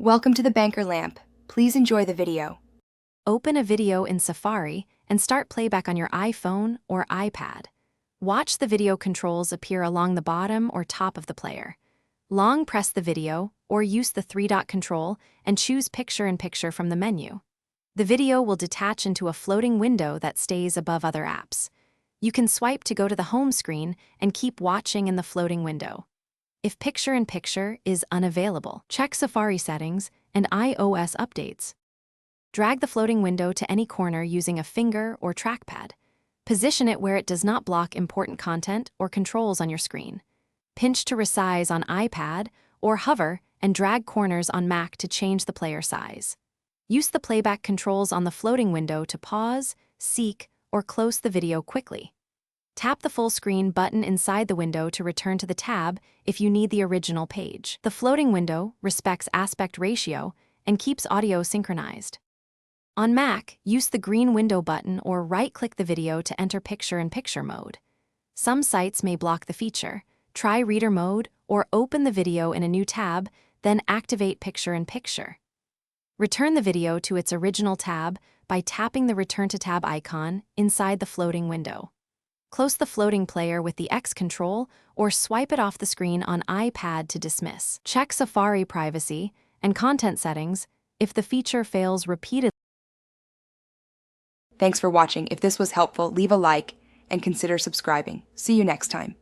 Welcome to the Banker Lamp. Please enjoy the video. Open a video in Safari and start playback on your iPhone or iPad. Watch the video controls appear along the bottom or top of the player. Long press the video or use the three-dot control and choose Picture-in-Picture from the menu. The video will detach into a floating window that stays above other apps. You can swipe to go to the home screen and keep watching in the floating window. If Picture-in-Picture is unavailable, check Safari settings and iOS updates. Drag the floating window to any corner using a finger or trackpad. Position it where it does not block important content or controls on your screen. Pinch to resize on iPad or hover and drag corners on Mac to change the player size. Use the playback controls on the floating window to pause, seek, or close the video quickly. Tap the full screen button inside the window to return to the tab if you need the original page. The floating window respects aspect ratio and keeps audio synchronized. On Mac, use the green window button or right-click the video to enter Picture-in-Picture mode. Some sites may block the feature. Try Reader mode or open the video in a new tab, then activate Picture-in-Picture. Return the video to its original tab by tapping the Return to Tab icon inside the floating window. Close the floating player with the X control or swipe it off the screen on iPad to dismiss. Check Safari privacy and content settings if the feature fails repeatedly. Thanks for watching. If this was helpful, leave a like and consider subscribing. See you next time.